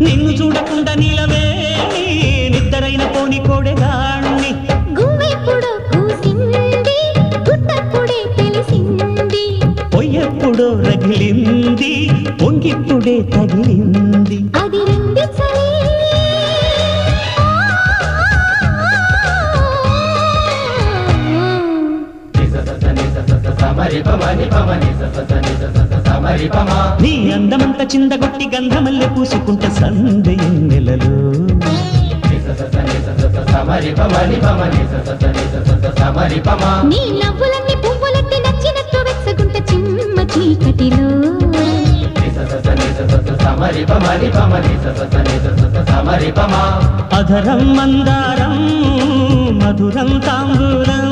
నిన్ను చూడకుండా నీలవే నిద్దరైన పోని కోడెగాణ్ణి గుమ్మెప్పుడో కూసింది గుట్టప్పుడే తెలిసింది పొయ్యెప్పుడో రగిలింది పొంగిప్పుడే తగిలింది అది రంది చలి నీ అందమంత చిందగొట్టి గంధమల్లె పూసుకుంట సందే నెలలో నీ నవ్వులన్నీ పువ్వులెత్తి నచ్చినట్టు వెచ్చగుంట చిమ్మ చీకటిలో అధరం మందారం మధురం తాంబూలం